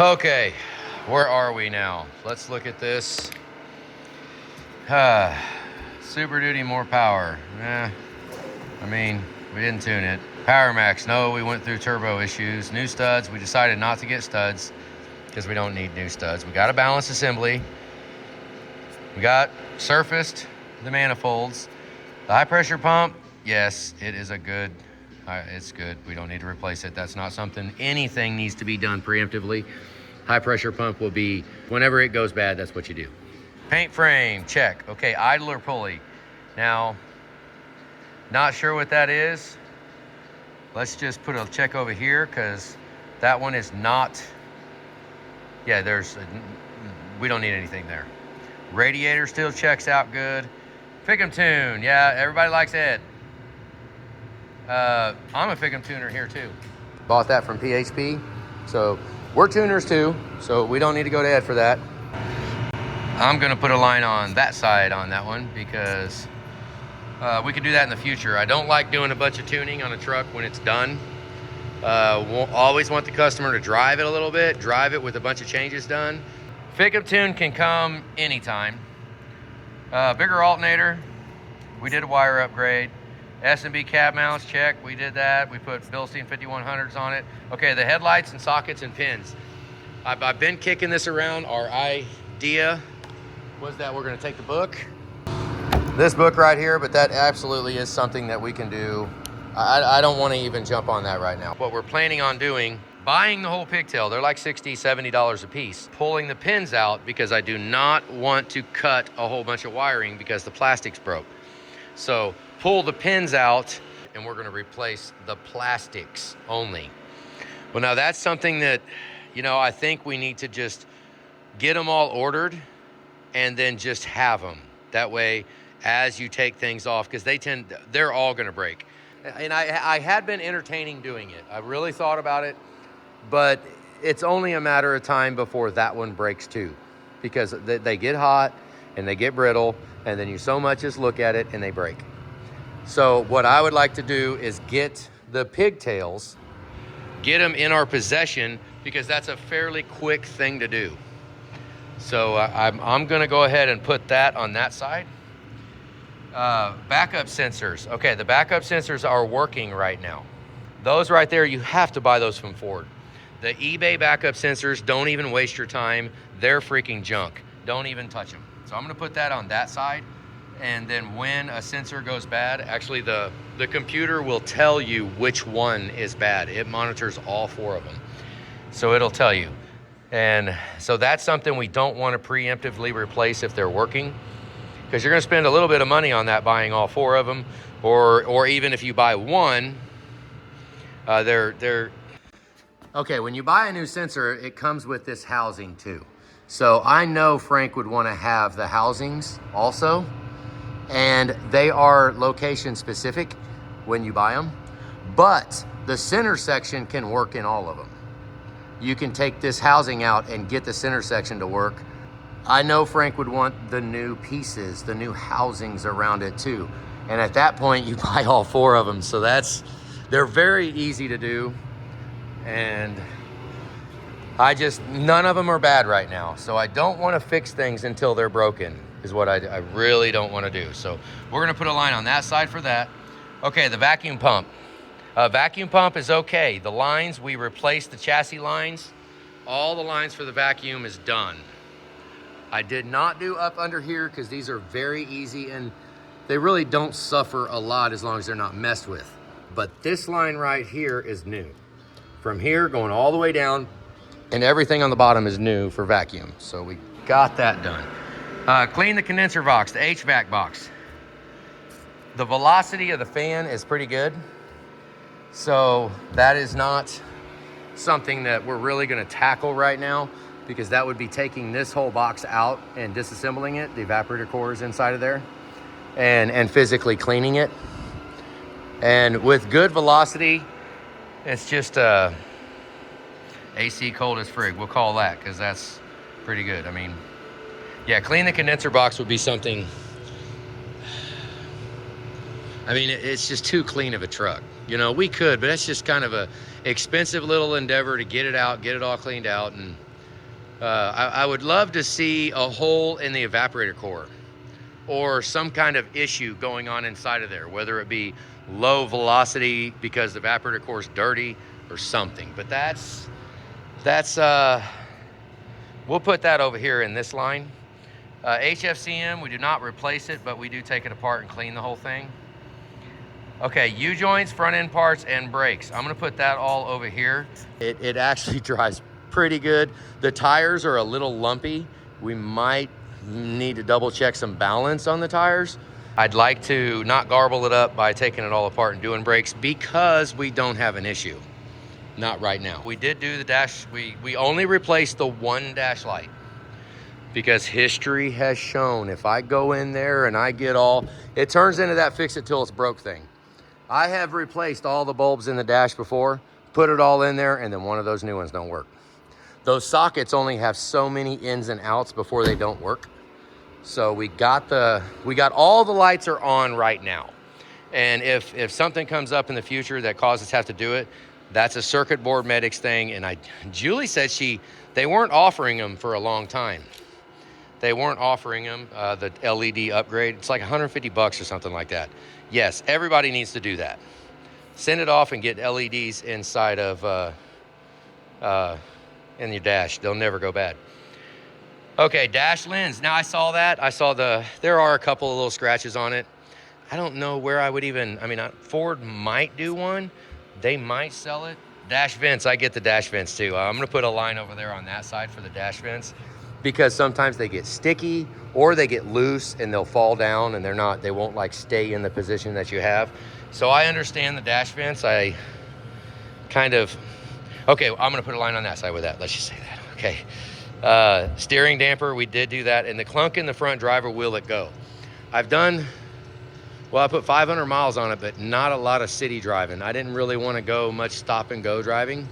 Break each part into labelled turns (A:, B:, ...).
A: Okay, where are we now? Let's look at this. Super Duty, more power. I mean, we didn't tune it. Power Max, no, we went through turbo issues. New studs, we decided not to get studs because we don't need new studs. We got a balanced assembly. We got surfaced the manifolds. The high pressure pump, yes, it is a good, it's good. We don't need to replace it. That's not something, anything needs to be done preemptively. High pressure pump will be, whenever it goes bad, that's what you do. Paint frame, check. Okay, idler pulley. Now, not sure what that is. Let's just put a check over here because that one is not, yeah, we don't need anything there. Radiator still checks out good. Fickum tune, yeah, everybody likes Ed. I'm a Fickum tuner here too. Bought that from PHP. So we're tuners too, so we don't need to go to Ed for that. I'm gonna put a line on that side on that one because we could do that in the future. I don't like doing a bunch of tuning on a truck when it's done. Always want the customer to drive it a little bit, drive it with a bunch of changes done. Fickum tune can come anytime. Bigger alternator, we did a wire upgrade. S&B cab mounts, check, we did that. We put Bilstein 5100s on it. Okay, the headlights and sockets and pins. I've been kicking this around. Our idea was that we're gonna take the book, this book right here, but that absolutely is something that we can do. I don't wanna even jump on that right now. What we're planning on doing, buying the whole pigtail, they're like $60, $70 a piece. Pulling the pins out because I do not want to cut a whole bunch of wiring because the plastic's broke. So pull the pins out and we're gonna replace the plastics only. Well, now that's something that, you know, I think we need to just get them all ordered and then just have them. That way, as you take things off, because they're all gonna break. And I had been entertaining doing it. I really thought about it, but it's only a matter of time before that one breaks too, because they get hot and they get brittle, and then you so much as look at it and they break. So what I would like to do is get the pigtails, get them in our possession, because that's a fairly quick thing to do. So I'm gonna go ahead and put that on that side. Backup sensors. Okay, the backup sensors are working right now. Those right there, you have to buy those from Ford. The eBay backup sensors, don't even waste your time. They're freaking junk. Don't even touch them. So I'm gonna put that on that side. And then when a sensor goes bad, actually the computer will tell you which one is bad. It monitors all 4 of them. So it'll tell you. And so that's something we don't want to preemptively replace if they're working, because you're going to spend a little bit of money on that buying all 4 of them, or even if you buy one, they're okay. When you buy a new sensor, it comes with this housing too. So I know Frank would want to have the housings also, and they are location specific when you buy them, but the center section can work in all of them. You can take this housing out and get the center section to work. I know Frank would want the new pieces, the new housings around it too. And at that point, you buy all 4 of them. So they're very easy to do. And none of them are bad right now. So I don't want to fix things until they're broken, is what I really don't want to do. So we're gonna put a line on that side for that. Okay, the vacuum pump. Vacuum pump is okay. The lines, we replaced the chassis lines. All the lines for the vacuum is done. I did not do up under here because these are very easy and they really don't suffer a lot as long as they're not messed with. But this line right here is new. From here going all the way down, and everything on the bottom is new for vacuum. So we got that done. Clean the condenser box, the HVAC box. The velocity of the fan is pretty good. So that is not something that we're really gonna tackle right now, because that would be taking this whole box out and disassembling it, the evaporator cores inside of there, and physically cleaning it. And with good velocity, it's just AC cold as frig. We'll call that, because that's pretty good. I mean, yeah, clean the condenser box would be something. I mean, it's just too clean of a truck. You know, we could, but that's just kind of a expensive little endeavor to get it out, get it all cleaned out. And I would love to see a hole in the evaporator core or some kind of issue going on inside of there, whether it be low velocity because the evaporator core is dirty or something. But that's we'll put that over here in this line. HFCM, we do not replace it, but we do take it apart and clean the whole thing. Okay, U-joints, front end parts, and brakes. I'm gonna put that all over here. It actually drives pretty good. The tires are a little lumpy. We might need to double check some balance on the tires. I'd like to not garble it up by taking it all apart and doing brakes because we don't have an issue. Not right now. We did do the dash, we only replaced the one dash light because history has shown if I go in there and I get all, it turns into that fix it till it's broke thing. I have replaced all the bulbs in the dash before, put it all in there, and then one of those new ones don't work. Those sockets only have so many ins and outs before they don't work. So we got all the lights are on right now. And if something comes up in the future that causes us to have to do it, that's a circuit board medics thing. And Julie said they weren't offering them for a long time. They weren't offering them the LED upgrade. It's like 150 bucks or something like that. Yes, everybody needs to do that. Send it off and get LEDs inside of in your dash. They'll never go bad. Okay, dash lens. Now I saw that. There are a couple of little scratches on it. I don't know where I would even, Ford might do one. They might sell it. Dash vents, I get the dash vents too. I'm gonna put a line over there on that side for the dash vents because sometimes they get sticky or they get loose and they'll fall down and they won't like stay in the position that you have. So I understand the dash vents. Okay, I'm gonna put a line on that side with that. Let's just say that, okay. Steering damper, we did do that. And the clunk in the front driver will let go. I put 500 miles on it, but not a lot of city driving. I didn't really want to go much stop and go driving.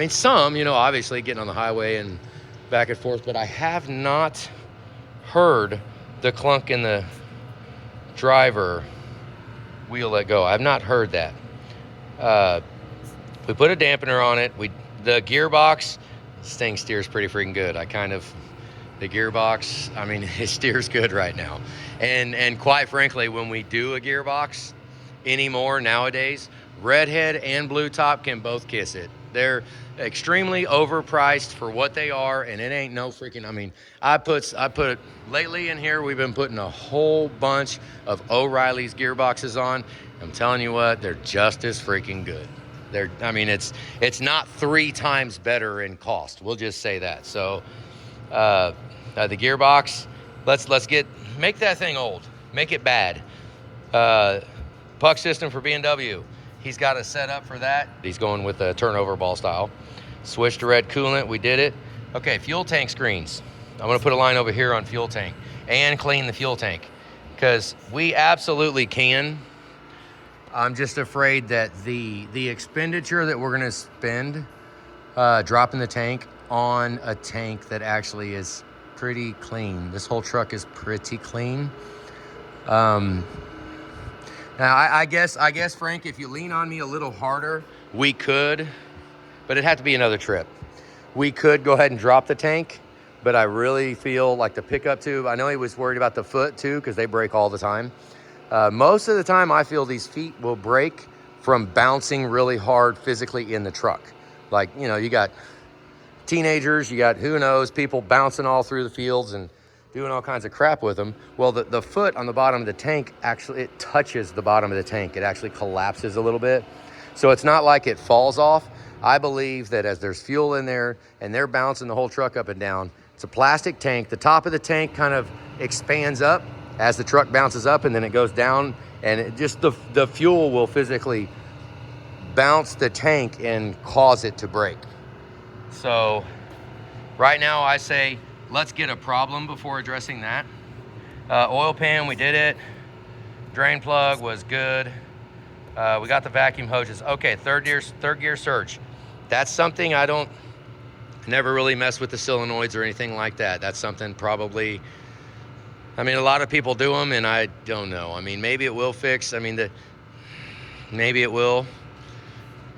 A: Some, obviously getting on the highway and back and forth, but I have not heard the clunk in the driver wheel let go. I've not heard that. We put a dampener on it. The gearbox, this thing steers pretty freaking good. The gearbox, it steers good right now. And quite frankly, when we do a gearbox anymore nowadays, redhead and blue top can both kiss it. They're extremely overpriced for what they are, and it ain't no freaking, I put lately in here, we've been putting a whole bunch of O'Reilly's gearboxes on. I'm telling you what, they're just as freaking good. It's not 3 times better in cost. We'll just say that. So, the gearbox, make that thing old, make it bad. Puck system for BMW. He's got a setup for that. He's going with the turnover ball style. Switch to red coolant, we did it. Okay, fuel tank screens. I'm gonna put a line over here on fuel tank and clean the fuel tank because we absolutely can. I'm just afraid that the expenditure that we're gonna spend dropping the tank on a tank that actually is pretty clean. This whole truck is pretty clean. Now I guess Frank, if you lean on me a little harder, we could, but it'd have to be another trip. We could go ahead and drop the tank, but I really feel like the pickup tube, I know he was worried about the foot too, because they break all the time. Most of the time I feel these feet will break from bouncing really hard physically in the truck. Like, you got teenagers, you got, who knows, people bouncing all through the fields and doing all kinds of crap with them. Well, the foot on the bottom of the tank, actually, it touches the bottom of the tank. It actually collapses a little bit. So it's not like it falls off. I believe that as there's fuel in there and they're bouncing the whole truck up and down, it's a plastic tank. The top of the tank kind of expands up as the truck bounces up and then it goes down, and it just the fuel will physically bounce the tank and cause it to break. So right now I say, let's get a problem before addressing that. Oil pan, we did it. Drain plug was good. We got the vacuum hoses. Okay, third gear surge. That's something I never really mess with the solenoids or anything like that. That's something probably, a lot of people do them and I don't know. Maybe it will fix. Maybe it will,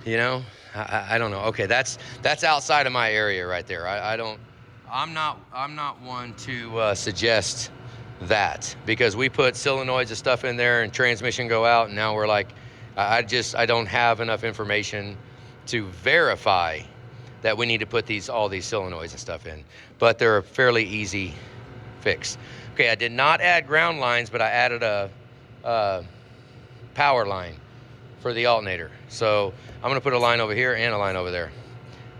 A: I don't know. Okay, that's outside of my area right there. I don't I'm not one to suggest that, because we put solenoids and stuff in there and transmission go out, and now we're like, I don't have enough information to verify that we need to put all these solenoids and stuff in, but they're a fairly easy fix. Okay, I did not add ground lines, but I added a power line for the alternator. So I'm gonna put a line over here and a line over there,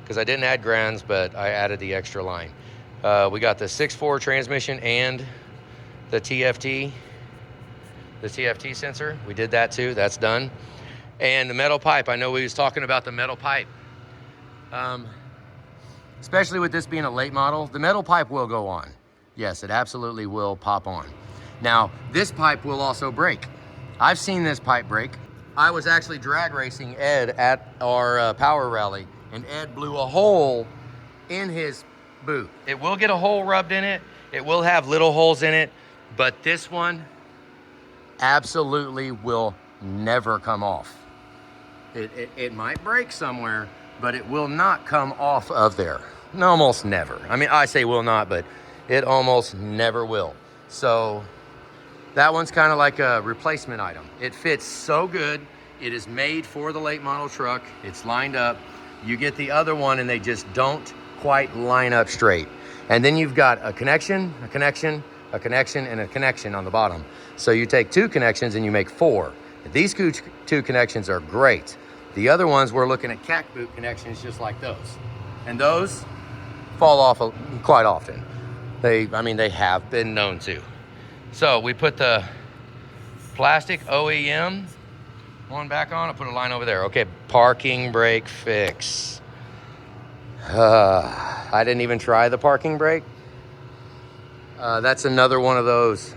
A: because I didn't add grounds, but I added the extra line. We got the 6.4 transmission and the TFT sensor. We did that too, that's done. And the metal pipe, I know we was talking about the metal pipe. Especially with this being a late model, the metal pipe will go on. Yes, it absolutely will pop on. Now, this pipe will also break. I've seen this pipe break. I was actually drag racing Ed at our power rally, and Ed blew a hole in his boot. It will get a hole rubbed in it. It will have little holes in it, but this one absolutely will never come off. It might break somewhere, but it will not come off of there. No, almost never. I mean, I say will not, but it almost never will. So that one's kind of like a replacement item. It fits so good. It is made for the late model truck. It's lined up. You get the other one and they just don't quite line up straight. And then you've got a connection, a connection, a connection, and a connection on the bottom. So you take 2 connections and you make 4. These 2 connections are great. The other ones, we're looking at cack boot connections just like those. And those fall off quite often. They have been known to. So we put the plastic OEM one back on. I'll put a line over there. Okay, parking brake fix. I didn't even try the parking brake. That's another one of those.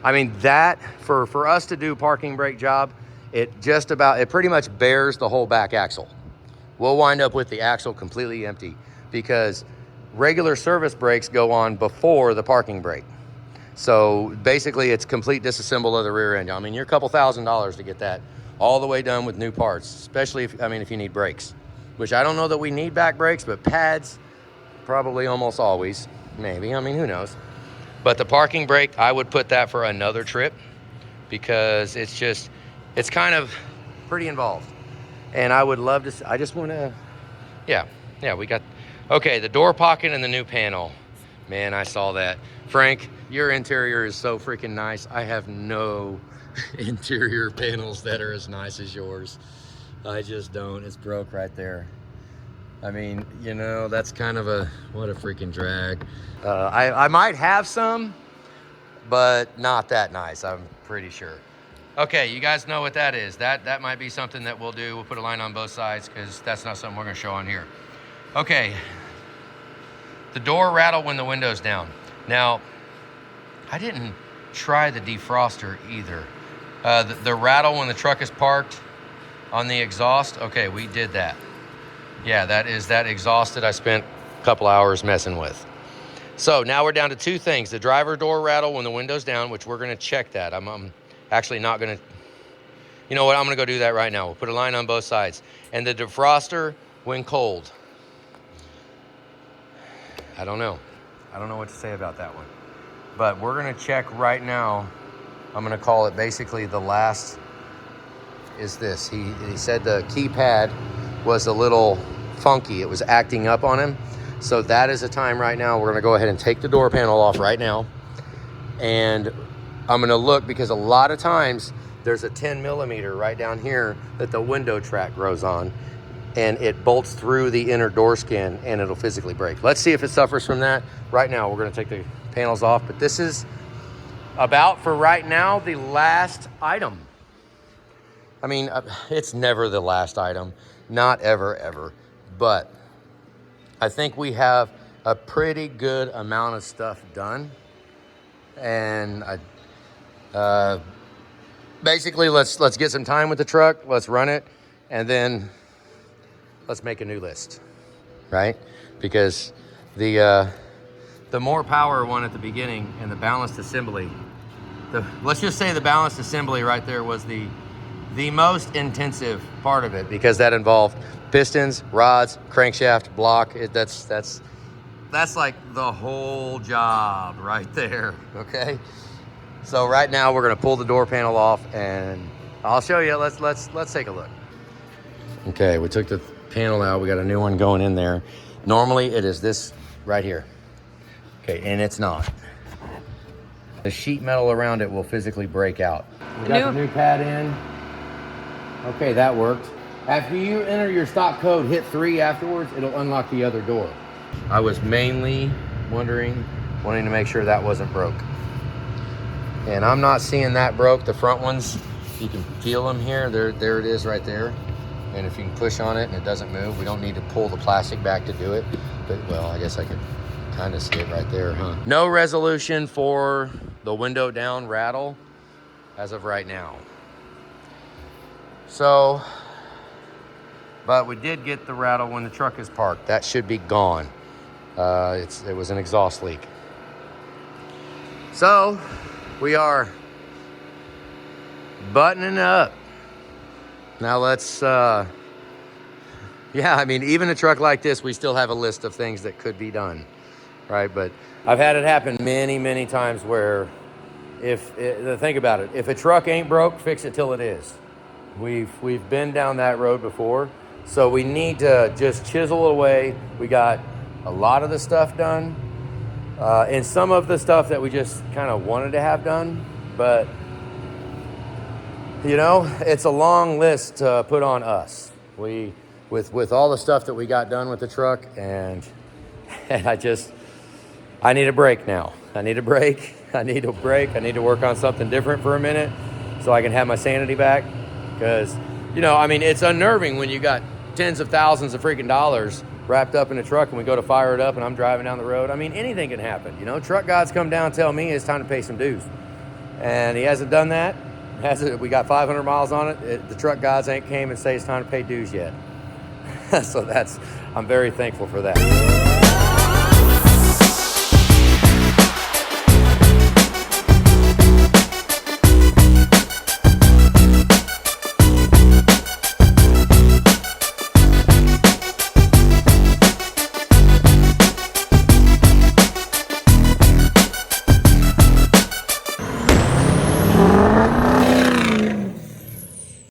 A: I mean, that, for us to do parking brake job, it pretty much bears the whole back axle. We'll wind up with the axle completely empty, because regular service brakes go on before the parking brake. So basically it's complete disassemble of the rear end. I mean, you're a couple $1,000s to get that all the way done with new parts, especially if you need brakes, which I don't know that we need back brakes, but pads, probably almost always, maybe, I mean, who knows. But the parking brake, I would put that for another trip, because it's kind of pretty involved. And I would love to, I just want to, yeah, we got, okay, the door pocket and the new panel. Man, I saw that. Frank, your interior is so freaking nice. I have no interior panels that are as nice as yours. I just don't. It's broke right there. I mean, you know, that's kind of what a freaking drag. I might have some, but not that nice, I'm pretty sure. Okay, you guys know what that is. That might be something that we'll do. We'll put a line on both sides, because that's not something we're gonna show on here. Okay, the door rattle when the window's down. Now, I didn't try the defroster either. The rattle when the truck is parked on the exhaust, okay, we did that. Yeah, that is that exhaust that I spent a couple hours messing with. So now we're down to 2 things. The driver door rattle when the window's down, which we're gonna check that. I'm actually not gonna, you know what, I'm gonna go do that right now. We'll put a line on both sides. And the defroster when cold. I don't know what to say about that one. But we're gonna check right now. I'm gonna call it basically the last is this. He said the keypad was a little funky. It was acting up on him. So that is a time right now. We're gonna go ahead and take the door panel off right now. And I'm gonna look, because a lot of times there's a 10 millimeter right down here that the window track grows on, and it bolts through the inner door skin and it'll physically break. Let's see if it suffers from that. Right now, we're gonna take the panels off, but this is about, for right now, the last item. I mean, it's never the last item, not ever, but I think we have a pretty good amount of stuff done. And basically, let's get some time with the truck, let's run it, and then let's make a new list, right? Because the more power one at the beginning and the balanced assembly, let's just say the balanced assembly right there was the most intensive part of it, because that involved pistons, rods, crankshaft, block. that's like the whole job right there, okay? So right now we're gonna pull the door panel off and I'll show you, let's take a look. Okay, we took the panel out, we got a new one going in there. Normally it is this right here. Okay, and it's not. The sheet metal around it will physically break out. We got the new pad in. Okay, that worked. After you enter your stock code, hit 3 afterwards, it'll unlock the other door. I was mainly wanting to make sure that wasn't broke. And I'm not seeing that broke. The front ones, you can feel them here. There it is right there. And if you can push on it and it doesn't move, we don't need to pull the plastic back to do it. But, well, I guess I could kind of see it right there, huh? No resolution for the window down rattle as of right now. So, but we did get the rattle when the truck is parked. That should be gone. It was an exhaust leak. So, we are buttoning up. Now let's, yeah, I mean, even a truck like this, we still have a list of things that could be done, right? But I've had it happen many, many times where think about it, if a truck ain't broke, fix it till it is. We've been down that road before, so we need to just chisel it away. We got a lot of the stuff done, and some of the stuff that we just kind of wanted to have done, but you know, it's a long list to put on us. With all the stuff that we got done with the truck, and I need a break now. I need a break. I need to work on something different for a minute so I can have my sanity back. Because, you know, I mean, it's unnerving when you got tens of thousands of freaking dollars wrapped up in a truck and we go to fire it up and I'm driving down the road. I mean, anything can happen. You know, truck gods come down and tell me it's time to pay some dues. And he hasn't done that. We got 500 miles on it. The truck gods ain't came and say it's time to pay dues yet. So I'm very thankful for that.